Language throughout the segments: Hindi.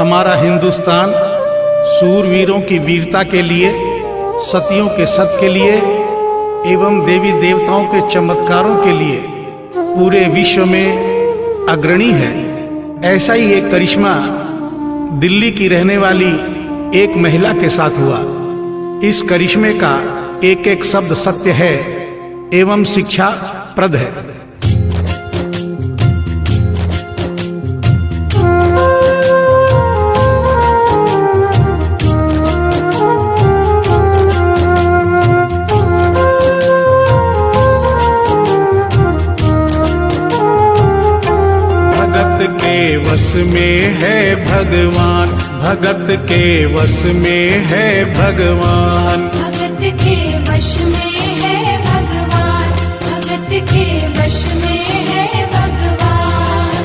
हमारा हिंदुस्तान सूरवीरों की वीरता के लिए, सतियों के सत के लिए एवं देवी देवताओं के चमत्कारों के लिए पूरे विश्व में अग्रणी है। ऐसा ही एक करिश्मा दिल्ली की रहने वाली एक महिला के साथ हुआ। इस करिश्मे का एक एक शब्द सत्य है एवं शिक्षा प्रद है। भगत के वश में है भगवान, भगत के वश में है भगवान, भगत के वश में है भगवान, भगत के वश में है भगवान।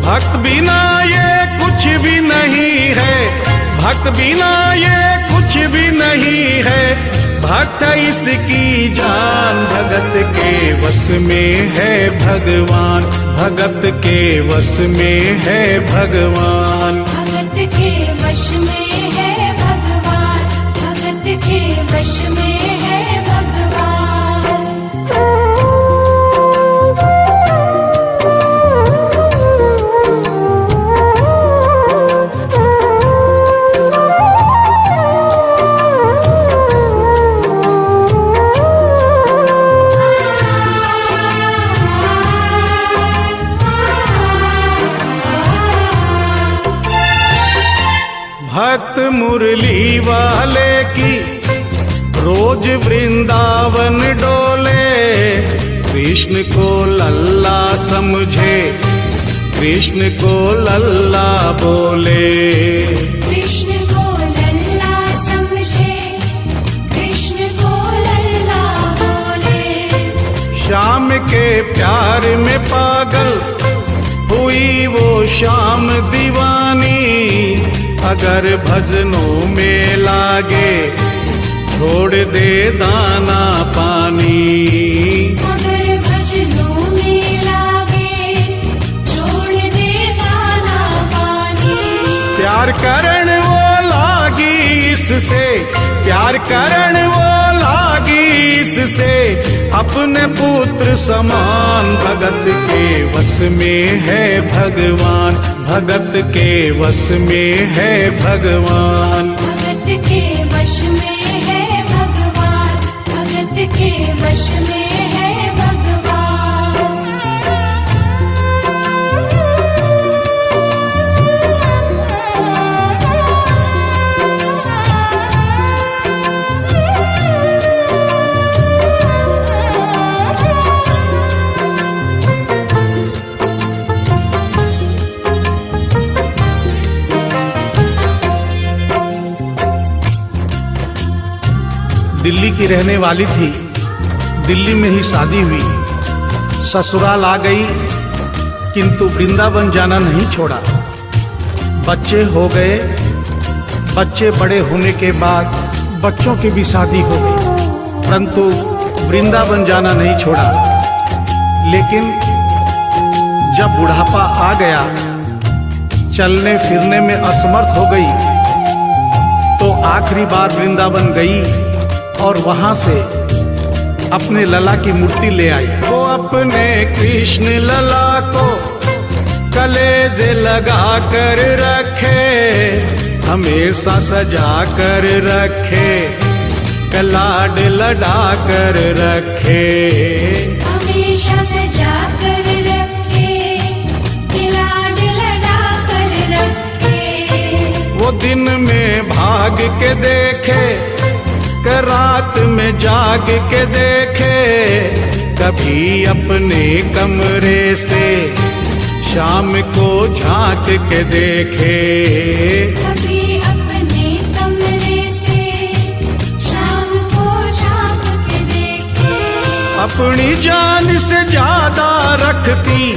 भक्त बिना ये कुछ भी नहीं है, भक्त बिना ये कुछ भी नहीं है, भक्त इसकी जान। भगत के वश में है भगवान, भगत के वश में है भगवान, भगत के वश में है भगवान, भगत के वश में है भगवान। भक्त मुरली वाले की रोज वृंदावन डोले, कृष्ण को लल्ला समझे, कृष्ण को लल्ला बोले, कृष्ण को लल्ला समझे, कृष्ण को लल्ला बोले। श्याम के प्यार में पागल हुई वो श्याम दीवानी, अगर भजनों में लागे छोड़ दे दाना पानी, अगर भजनों में लागे छोड़ दे दाना पानी। प्यार करण वो लागी इससे, प्यार करण वो लागी इससे, अपने पुत्र समान। भगत के वश में है भगवान, भगत के वश में है भगवान, भगत के वश में है भगवान, भगत के वश में है भगवान। दिल्ली की रहने वाली थी, दिल्ली में ही शादी हुई, ससुराल आ गई किंतु वृंदावन जाना नहीं छोड़ा। बच्चे हो गए, बच्चे बड़े होने के बाद बच्चों की भी शादी हो गई, परंतु वृंदावन जाना नहीं छोड़ा। लेकिन जब बुढ़ापा आ गया, चलने फिरने में असमर्थ हो गई, तो आखिरी बार वृंदावन गई और वहां से अपने लला की मूर्ति ले आई। वो अपने कृष्ण लला को कलेजे लगा कर रखे, हमेशा सजा कर रखे, कलाड लड़ा कर रखे, हमेशा सजा कर रखे, लाड लड़ा कर रखे। वो दिन में भाग के देखे, रात में जाग के देखे, कभी अपने कमरे से शाम को झांक के देखे, कभी अपने कमरे से शाम को झांक के देखे। अपनी जान से ज्यादा रखती,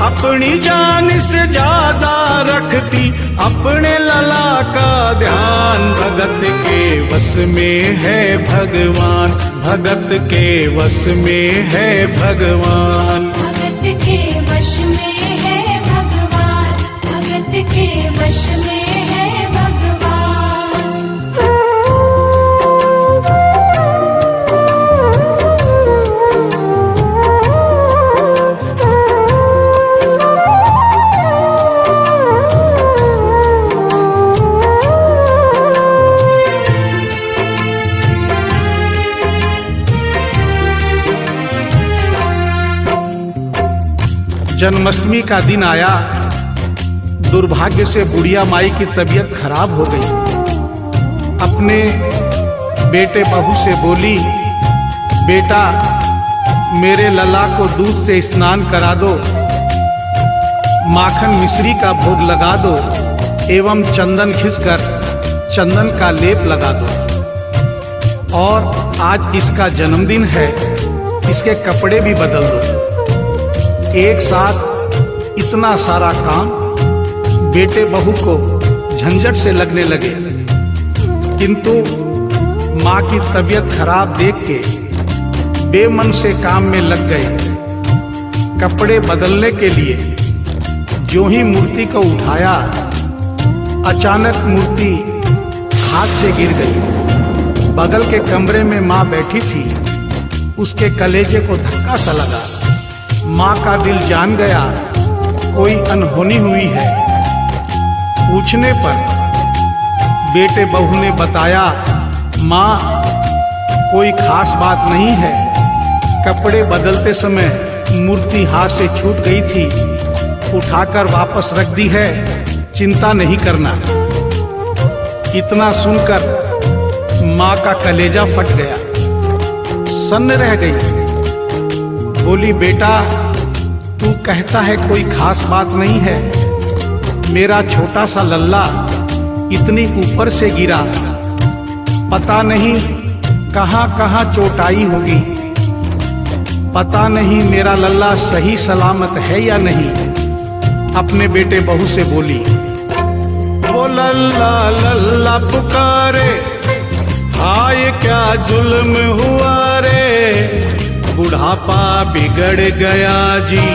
अपनी जान से ज्यादा रखती, अपने लला का ध्यान। भगत के वश में है भगवान, भगत के वश में है भगवान, भगत के वश में है भगवान, भगत के वश में है भगवान। जन्माष्टमी का दिन आया। दुर्भाग्य से बुढ़िया माई की तबीयत खराब हो गई। अपने बेटे बहू से बोली, बेटा मेरे लला को दूध से स्नान करा दो, माखन मिश्री का भोग लगा दो एवं चंदन घिसकर चंदन का लेप लगा दो। और आज इसका जन्मदिन है, इसके कपड़े भी बदल दो। एक साथ इतना सारा काम बेटे बहू को झंझट से लगने लगे, किंतु माँ की तबीयत खराब देख के बेमन से काम में लग गए। कपड़े बदलने के लिए जो ही मूर्ति को उठाया, अचानक मूर्ति हाथ से गिर गई। बगल के कमरे में माँ बैठी थी, उसके कलेजे को धक्का सा लगा। माँ का दिल जान गया कोई अनहोनी हुई है। पूछने पर बेटे बहू ने बताया, माँ कोई खास बात नहीं है, कपड़े बदलते समय मूर्ति हाथ से छूट गई थी, उठाकर वापस रख दी है, चिंता नहीं करना। इतना सुनकर माँ का कलेजा फट गया, सन्न रह गई। बोली, बेटा तू कहता है कोई खास बात नहीं है, मेरा छोटा सा लल्ला इतनी ऊपर से गिरा, पता नहीं कहाँ कहाँ चोट आई होगी, पता नहीं मेरा लल्ला सही सलामत है या नहीं। अपने बेटे बहू से बोली, वो लल्ला लल्ला पुकारे, हाय क्या जुल्म हुआ रे, बुढ़ापा बिगड़ गया जी,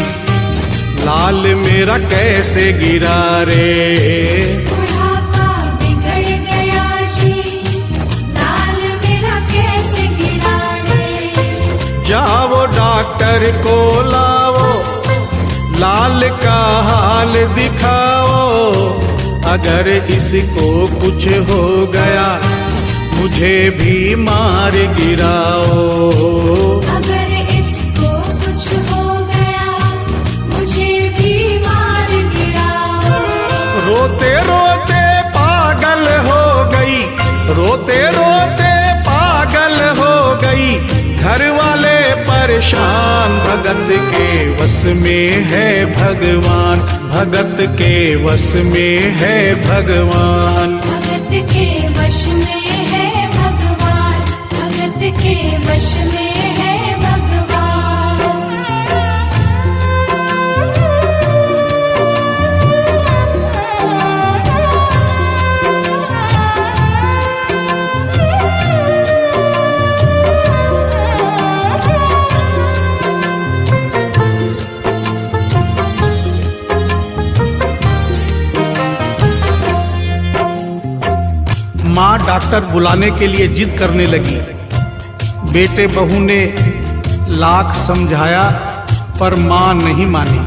लाल मेरा कैसे गिरा रे। बुढ़ापा बिगड़ गया जी, लाल मेरा कैसे गिरा रे। जाओ डॉक्टर को लाओ, लाल का हाल दिखाओ, अगर इसको कुछ हो गया मुझे भी मार गिराओ। अगर इसको कुछ हो गया मुझे भी मार गिराओ। रोते रोते पागल हो गई, रोते रोते पागल हो गई, घर वाले परेशान, भगत के वश में है भगवान, भगत के वश में है भगवान। भगत के वश में है भगवान, भगत के वश में है भगवान। माँ डॉक्टर बुलाने के लिए जिद करने लगी। बेटे बहू ने लाख समझाया पर माँ नहीं मानी।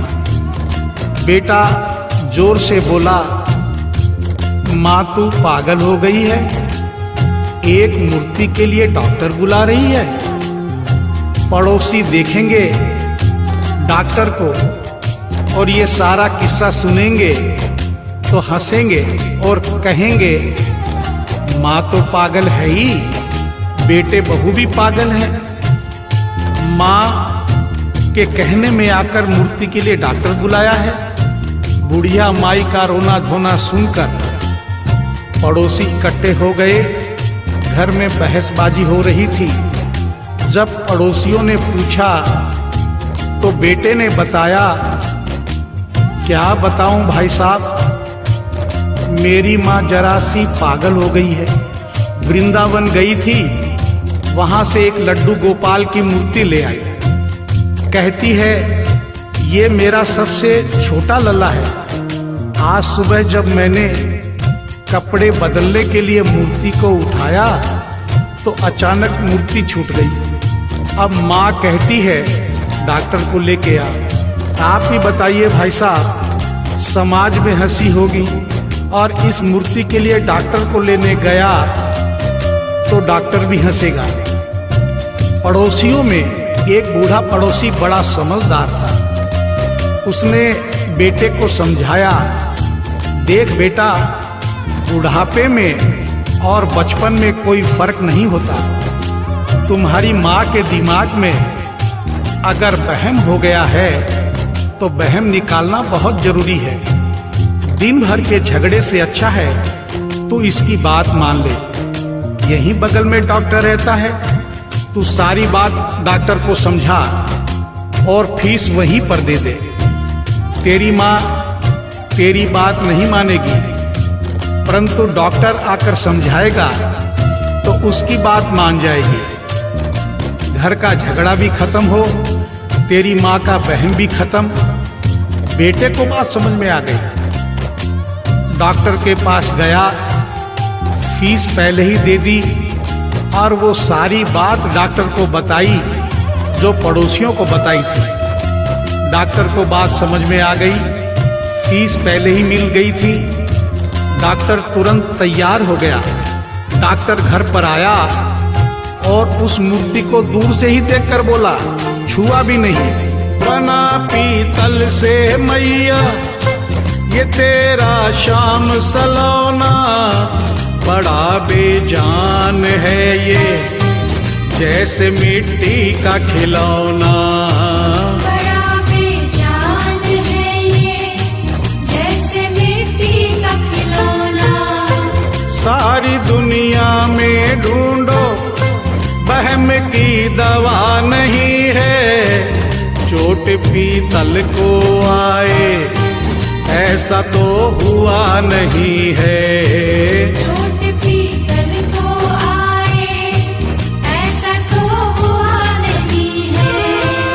बेटा जोर से बोला, माँ तू पागल हो गई है, एक मूर्ति के लिए डॉक्टर बुला रही है। पड़ोसी देखेंगे डॉक्टर को और ये सारा किस्सा सुनेंगे तो हंसेंगे और कहेंगे माँ तो पागल है ही, बेटे बहू भी पागल है। माँ के कहने में आकर मूर्ति के लिए डॉक्टर बुलाया है। बुढ़िया माई का रोना धोना सुनकर पड़ोसी इकट्ठे हो गए। घर में बहसबाजी हो रही थी। जब पड़ोसियों ने पूछा तो बेटे ने बताया, क्या बताऊं भाई साहब, मेरी माँ जरा सी पागल हो गई है। वृंदावन गई थी, वहां से एक लड्डू गोपाल की मूर्ति ले आई। कहती है ये मेरा सबसे छोटा लल्ला है, आज सुबह जब मैंने कपड़े बदलने के लिए मूर्ति को उठाया तो अचानक मूर्ति छूट गई। अब माँ कहती है डॉक्टर को लेके आ। आप ही बताइए भाई साहब, समाज में हंसी होगी और इस मूर्ति के लिए डॉक्टर को लेने गया तो डॉक्टर भी हंसेगा। पड़ोसियों में एक बूढ़ा पड़ोसी बड़ा समझदार था। उसने बेटे को समझाया, देख बेटा, बुढ़ापे में और बचपन में कोई फर्क नहीं होता। तुम्हारी माँ के दिमाग में अगर वहम हो गया है तो वहम निकालना बहुत जरूरी है। दिन भर के झगड़े से अच्छा है तू इसकी बात मान ले। यहीं बगल में डॉक्टर रहता है, तू सारी बात डॉक्टर को समझा और फीस वहीं पर दे दे। तेरी माँ तेरी बात नहीं मानेगी, परंतु डॉक्टर आकर समझाएगा तो उसकी बात मान जाएगी। घर का झगड़ा भी खत्म हो, तेरी माँ का वहम भी खत्म। बेटे को बात समझ में आ गई। डॉक्टर के पास गया, फीस पहले ही दे दी और वो सारी बात डॉक्टर को बताई जो पड़ोसियों को बताई थी। डॉक्टर को बात समझ में आ गई, फीस पहले ही मिल गई थी। डॉक्टर तुरंत तैयार हो गया। डॉक्टर घर पर आया और उस मूर्ति को दूर से ही देखकर बोला, छुआ भी नहीं। बना पीतल से मैया ये तेरा शाम सलोना, बड़ा बेजान है ये जैसे मिट्टी का खिलौना। बड़ा बेजान है ये जैसे मिट्टी का खिलौना। सारी दुनिया में ढूंढो वहम की दवा नहीं है, चोट पीतल को आए ऐसा तो हुआ नहीं है। चोट पीतल को आए ऐसा तो हुआ नहीं है।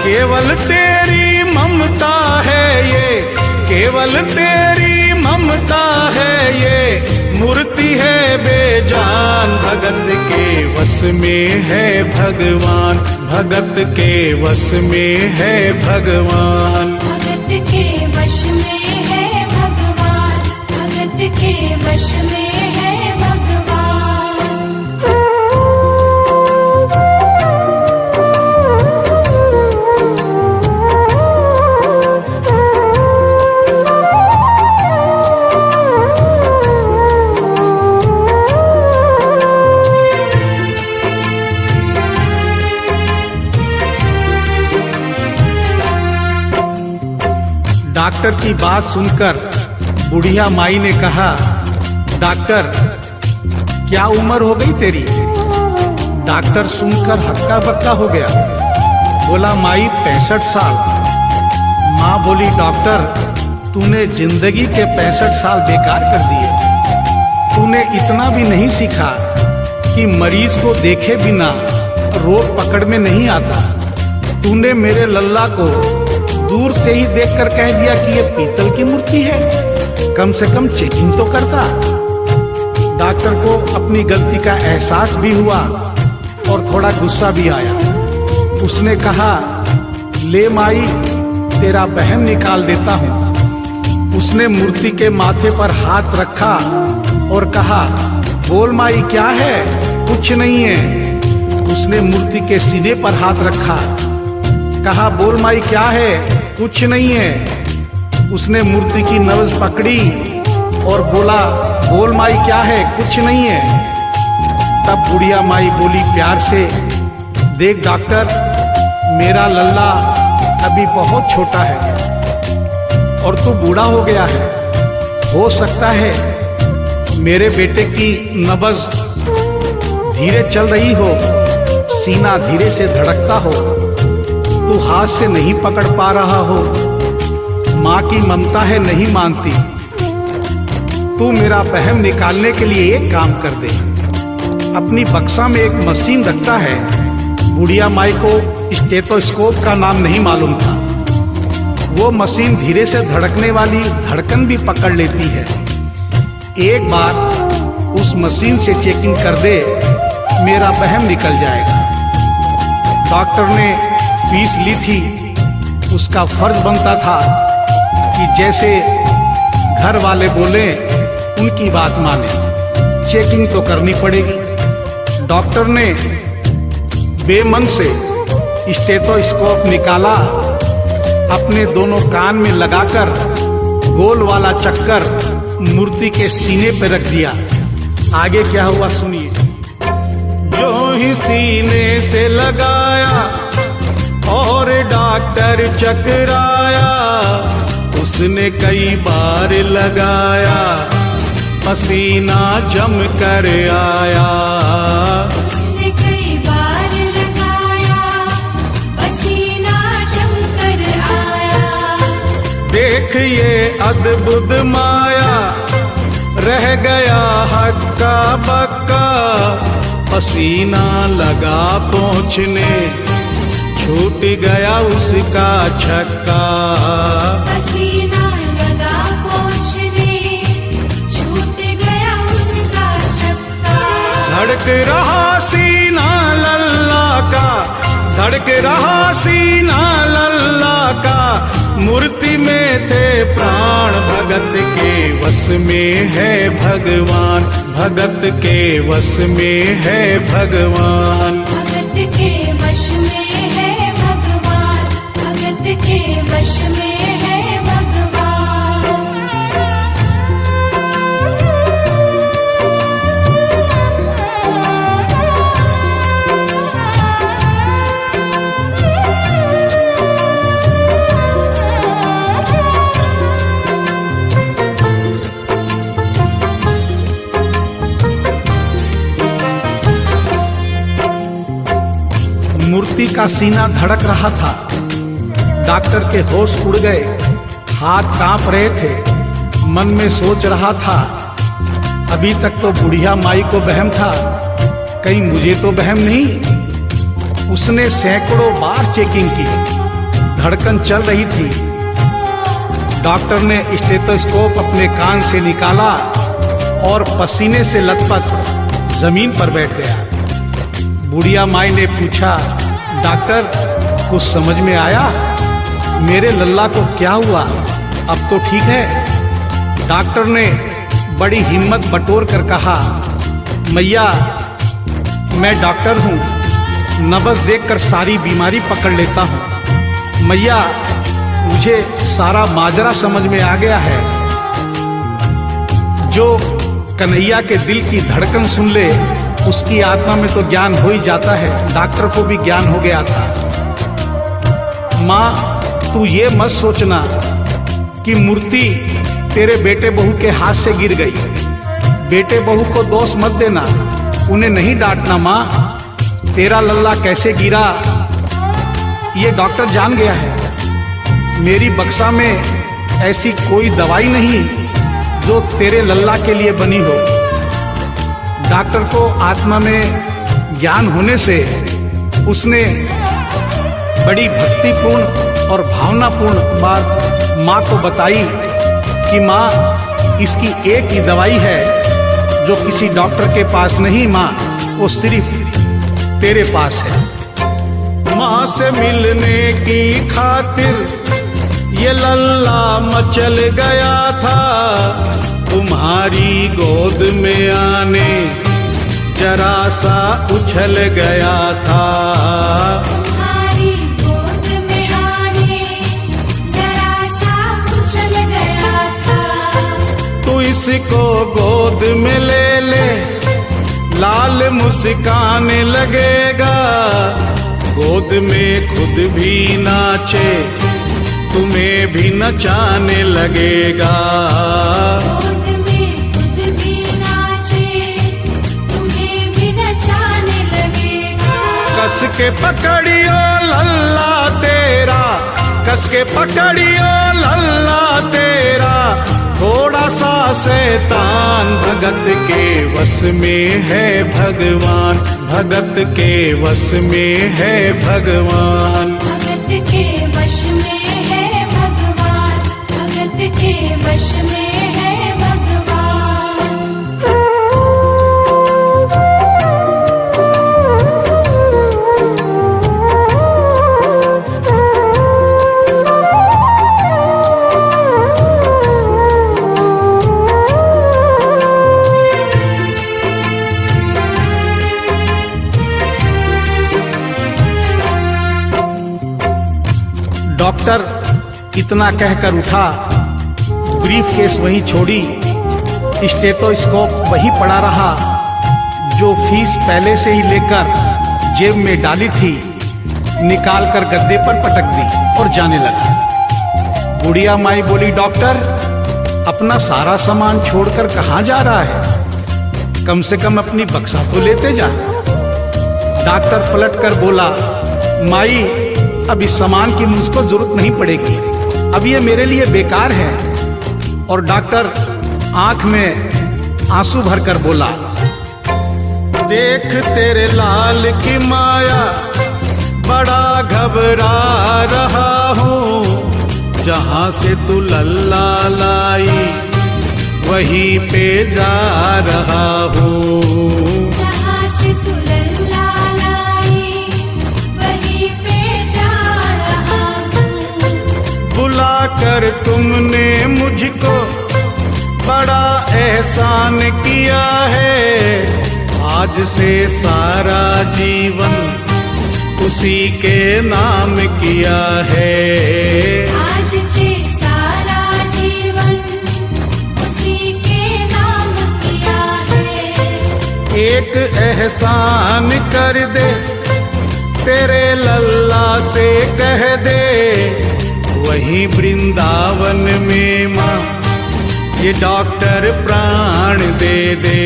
केवल तेरी ममता है ये, केवल तेरी ममता है ये, मूर्ति है बेजान। भगत के वश में है भगवान, भगत के वश में है भगवान। भगत के वश में है भगवान, भगत के वश में है भगवान। डॉक्टर की बात सुनकर बुढ़िया माई ने कहा, डॉक्टर क्या उम्र हो गई तेरी? डॉक्टर सुनकर हक्का बक्का हो गया, बोला माई 65 साल। माँ बोली, डॉक्टर तूने जिंदगी के 65 साल बेकार कर दिए। तूने इतना भी नहीं सीखा कि मरीज को देखे बिना रोग पकड़ में नहीं आता। तूने मेरे लल्ला को दूर से ही देखकर कह दिया कि ये पीतल की मूर्ति है, कम से कम चेकिंग तो करता। डॉक्टर को अपनी गलती का एहसास भी हुआ और थोड़ा गुस्सा भी आया। उसने कहा, ले माई तेरा वहम निकाल देता हूँ। उसने मूर्ति के माथे पर हाथ रखा और कहा, बोल माई क्या है? कुछ नहीं है। उसने मूर्ति के सीने पर हाथ रखा, कहा, बोल माई क्या है? कुछ नहीं है। उसने मूर्ति की नब्ज पकड़ी और बोला, बोल माई क्या है? कुछ नहीं है। तब बुढ़िया माई बोली प्यार से, देख डॉक्टर, मेरा लल्ला अभी बहुत छोटा है और तू बूढ़ा हो गया है। हो सकता है मेरे बेटे की नब्ज धीरे चल रही हो, सीना धीरे से धड़कता हो, तू हाथ से नहीं पकड़ पा रहा हो, माँ की ममता है नहीं मानती। तू मेरा वहम निकालने के लिए एक काम कर दे। अपनी बक्सा में एक मशीन रखता है। बुढ़िया माई को स्टेथोस्कोप का नाम नहीं मालूम था। वो मशीन धीरे से धड़कने वाली धड़कन भी पकड़ लेती है। एक बार उस मशीन से चेकिंग कर दे, मेरा वहम निकल जाएगा। डॉक्टर ने फीस ली थी, उसका फर्ज बनता था कि जैसे घर वाले बोले उनकी बात माने, चेकिंग तो करनी पड़ेगी। डॉक्टर ने बेमन से स्टेथोस्कोप निकाला, अपने दोनों कान में लगाकर गोल वाला चक्कर मूर्ति के सीने पे रख दिया। आगे क्या हुआ सुनिए। जो ही सीने से लगाया और डॉक्टर चकराया, उसने कई बार लगाया, पसीना जम कर आया। उसने कई बार लगाया, पसीना जम कर आया। देख ये अद्भुत माया, रह गया हक्का बक्का, पसीना लगा पहुँचने, छूट गया उसका छक्का। पसीना लगा पहुँचने, छूट गया उसका छक्का। धड़क रहा सीना लल्ला का, धड़क रहा सीना लल्ला का, मूर्ति में थे प्राण, भगत के वश में है भगवान, भगत के वश में है भगवान। भगत के वश में है भगवान, भगत के वश में है भगवान। मूर्ति का सीना धड़क रहा था। डॉक्टर के होश उड़ गए, हाथ कांप रहे थे। मन में सोच रहा था, अभी तक तो बुढ़िया माई को वहम था, कहीं मुझे तो वहम नहीं। उसने सैकड़ों बार चेकिंग की, धड़कन चल रही थी। डॉक्टर ने स्टेथोस्कोप अपने कान से निकाला और पसीने से लथपथ जमीन पर बैठ गया। बुढ़िया माई ने पूछा, डॉक्टर कुछ समझ में आया? मेरे लल्ला को क्या हुआ? अब तो ठीक है? डॉक्टर ने बड़ी हिम्मत बटोर कर कहा, मैया मैं डॉक्टर हूँ, नब्ज देखकर सारी बीमारी पकड़ लेता हूँ। मैया मुझे सारा माजरा समझ में आ गया है। जो कन्हैया के दिल की धड़कन सुन ले, उसकी आत्मा में तो ज्ञान हो ही जाता है। डॉक्टर को भी ज्ञान हो गया था। माँ तू ये मत सोचना कि मूर्ति तेरे बेटे बहू के हाथ से गिर गई। बेटे बहू को दोष मत देना, उन्हें नहीं डांटना। माँ तेरा लल्ला कैसे गिरा ये डॉक्टर जान गया है। मेरी बक्सा में ऐसी कोई दवाई नहीं जो तेरे लल्ला के लिए बनी हो। डॉक्टर को आत्मा में ज्ञान होने से उसने बड़ी भक्तिपूर्ण और भावनापूर्ण बात माँ को बताई कि माँ इसकी एक ही दवाई है जो किसी डॉक्टर के पास नहीं, माँ वो सिर्फ तेरे पास है। माँ से मिलने की खातिर ये लल्ला मचल गया था, तुम्हारी गोद में आने जरा सा उछल गया था। तुम्हारी गोद में आने जरा सा उछल गया था। तू इसको गोद में ले ले, लाल मुस्काने लगेगा। गोद में खुद भी नाचे, तुम्हें भी नचाने लगेगा। गोद में खुद भी नाचे, तुम्हें भी नचाने लगेगा। कस के पकड़ियो लल्ला तेरा, कस के पकड़ियो लल्ला तेरा, थोड़ा सा शैतान भगत के वश में है भगवान, भगत के वश में है भगवान। भगत के वश में है भगवान। भगत के वश में है भगवान। डॉक्टर इतना कहकर उठा, ब्रीफ केस वहीं छोड़ी, स्टेथोस्कोप वहीं पड़ा रहा जो फीस पहले से ही लेकर जेब में डाली थी, निकाल कर गद्दे पर पटक दी और जाने लगा। बुढ़िया माई बोली, डॉक्टर अपना सारा सामान छोड़कर कहाँ जा रहा है? कम से कम अपनी बक्सा तो लेते जा। डॉक्टर पलट कर बोला, माई अब इस सामान की मुझको जरूरत नहीं पड़ेगी, अब ये मेरे लिए बेकार है। और डॉक्टर आंख में आंसू भरकर बोला, देख तेरे लाल की माया, बड़ा घबरा रहा हूँ, जहां से तू लल्ला लाई वहीं पे जा रहा हूँ। जहाँ से तू लल्ला लाई वहीं पे जा रहा हूँ। बुला कर तुमने मुझको बड़ा एहसान किया है, आज से सारा जीवन उसी के नाम किया है। आज से सारा जीवन उसी के नाम किया है। एक एहसान कर दे, तेरे लल्ला से कह दे, वहीं वृंदावन में माँ ये डॉक्टर प्राण दे दे।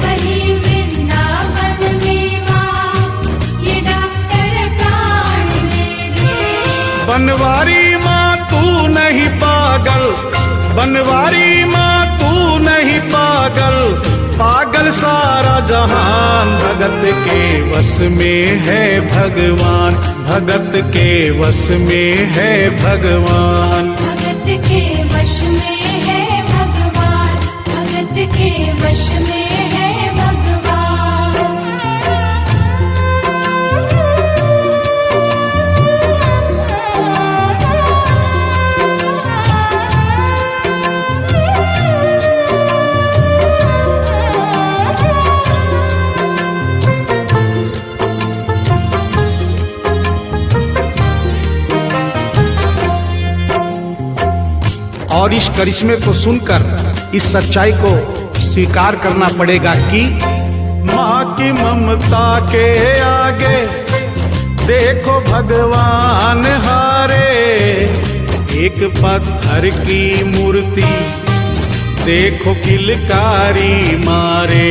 वहीं वृंदावन में माँ ये डॉक्टर प्राण दे दे। बनवारी माँ तू नहीं पागल, बनवारी माँ तू नहीं पागल, पागल सारा जहान, भगत के वश में है भगवान, भगत के वश में है भगवान। भगत के वश में है भगवान, भगत के वश में है भगवान। और इस करिश्मे को सुनकर इस सच्चाई को स्वीकार करना पड़ेगा कि माँ की ममता के आगे देखो भगवान हारे। एक पत्थर की मूर्ति देखो किलकारी मारे।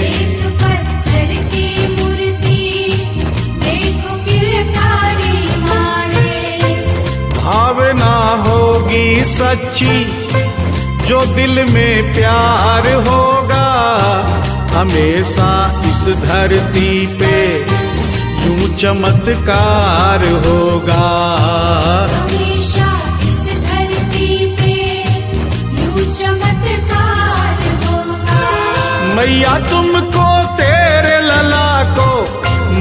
एक पत्थर की मूर्ति देखो किलकारी मारे। भावना होगी सच्ची जो दिल में प्यार होगा, हमेशा इस धरती पे यूं चमत्कार होगा। हमेशा इस धरती पे यूं चमत्कार होगा। मैया तुमको तेरे लला को,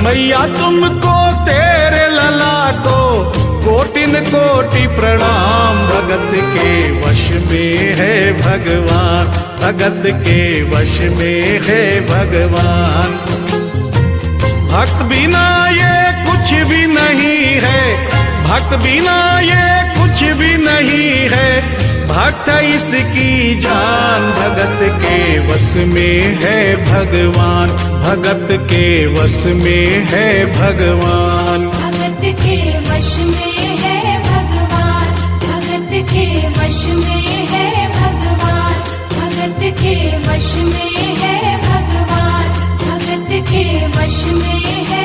मैया तुमको तेरे लला को कोटिन कोटि प्रणाम। भगत के वश में है भगवान, भगत के वश में है भगवान। भक्त बिना ये कुछ भी नहीं है, भक्त बिना ये कुछ भी नहीं है, भक्त इसकी जान। भगत के वश में है भगवान, भगत के वश में है भगवान। भगत के वश में है भगवान, भगत के वश में है भगवान। भगत के वश में है भगवान, भगत के वश में है